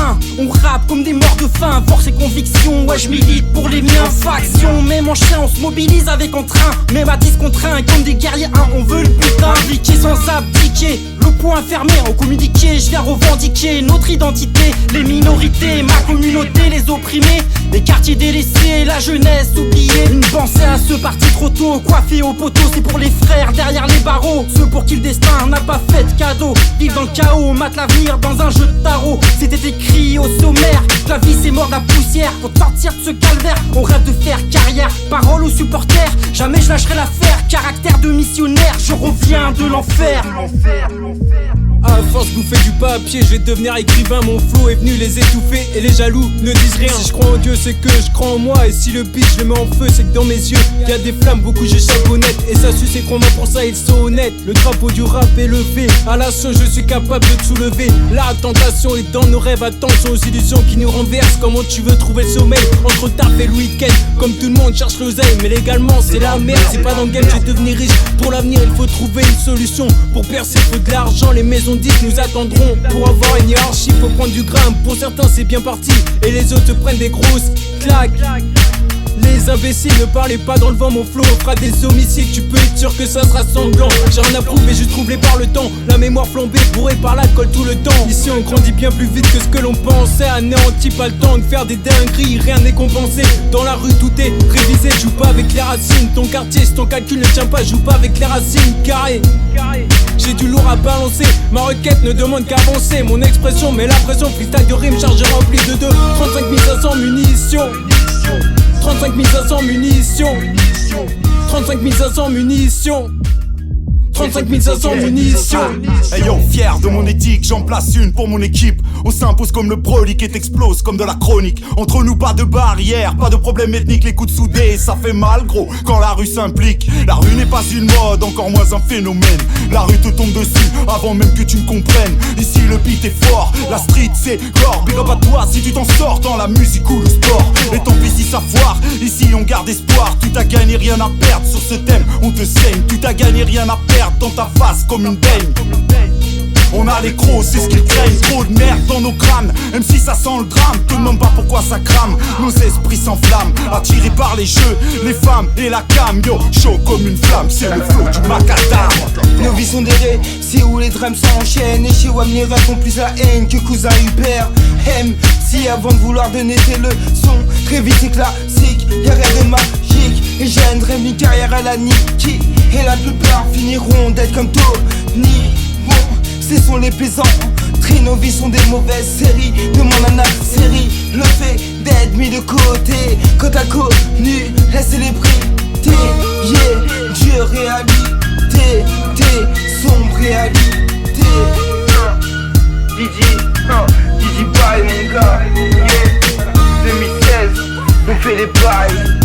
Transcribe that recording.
putain. On rappe comme des morts de faim, force et conviction. Ouais, je milite pour les miens. Faction, même en chien, on se mobilise avec entrain. Même à 10 contre 1, comme des guerriers 1, on veut le putain. Impliqué sans abdiquer, le point fermé, on communiquer. Je viens revendiquer notre identité. Les minorités, ma communauté, les opprimés. Les quartiers délaissés, la jeunesse oubliée. Une pensée à ceux partis trop tôt, coiffés au poteau. C'est pour les frères derrière les barreaux, ceux pour qui le destin n'a pas fait de cadeau. Vivent dans le chaos, mate l'avenir dans un jeu de tarot. C'était écrit au sommaire, la vie c'est mort de la poussière. Pour sortir de ce calvaire, on rêve de faire carrière. Parole aux supporters, jamais je lâcherai l'affaire. Caractère de missionnaire, je reviens de l'enfer. À force bouffer du papier, je vais devenir écrivain. Mon flow est venu les étouffer et les jaloux ne disent rien. Si je crois en Dieu, c'est que je crois en moi. Et si le beat je le mets en feu, c'est que dans mes yeux y a des flammes, beaucoup j'échappe honnête. Et ça suce et crois-moi, pour ça ils sont honnêtes. Le drapeau du rap est levé, à l'assaut je suis capable de te soulever. La tentation est dans nos rêves, attention aux illusions qui nous renversent. Comment tu veux trouver le sommeil entre taf et le week-end? Comme tout le monde cherche l'oseille, mais légalement c'est la merde. C'est pas dans le game, je vais devenir riche. Pour l'avenir il faut trouver une solution. Pour percer faut de l'argent, les maisons dites nous attendront. Pour avoir une hiérarchie faut prendre du gramme. Pour certains c'est bien parti et les autres prennent des grosses claques. Les imbéciles ne parlez pas dans le vent, mon flow fera des homicides, tu peux être sûr que ça sera sanglant. J'ai rien à prouver, juste troublé par le temps. La mémoire flambée, bourrée par l'alcool tout le temps. Ici on grandit bien plus vite que ce que l'on pensait. Anéanti, pas le temps de faire des dingueries, rien n'est compensé. Dans la rue tout est révisé, joue pas avec les racines. Ton quartier, si ton calcul ne tient pas, joue pas avec les racines. Carré, j'ai du lourd à balancer, ma requête ne demande qu'avancer. Mon expression met la pression, freestyle de rime, chargé rempli de 2. 35 500 munitions, 35 500 munitions, 35 500 munitions, 35 500 munitions. Hey yo, fier de mon éthique, j'en place une pour mon équipe. On s'impose comme le brolic et t'explose comme de la chronique. Entre nous pas de barrière, pas de problème ethnique. Les coudes soudés, ça fait mal gros quand la rue s'implique. La rue n'est pas une mode, encore moins un phénomène. La rue te tombe dessus avant même que tu ne comprennes. Ici le beat est fort, la street c'est gore. Big up à toi si tu t'en sors dans la musique ou le sport. Et tant pis si ça foire, ici on garde espoir. Tu t'as gagné, rien à perdre sur ce thème, on te saigne. Tu t'as gagné, rien à perdre dans ta face comme une baigne. On a les crocs, c'est ce qu'ils craignent. Trop de merde dans nos crânes, même si ça sent le drame. Te demande pas pourquoi ça crame, nos esprits s'enflamment. Attirés par les jeux, les femmes et la cam. Yo, chaud comme une flamme, c'est le flow du macadam. Nos vies sont des c'est où les drames s'enchaînent. Et chez WAM les rêves font plus la haine que cousin Hubert. Si avant de vouloir donner tes leçons, très vite c'est classique, y'a rien de magique. Et j'ai un rêve, une carrière à la Niki. Et la plupart finiront d'être comme Tony. Bon, ce sont les plaisants. Nos vies sont des mauvaises séries. Demande à Nat série. Le fait d'être mis de côté quand t'as connu la célébrité. Yeah, Dieu réalité, sombre réalité. Didi bye mon gars. Yeah, 2016, on fait les bails.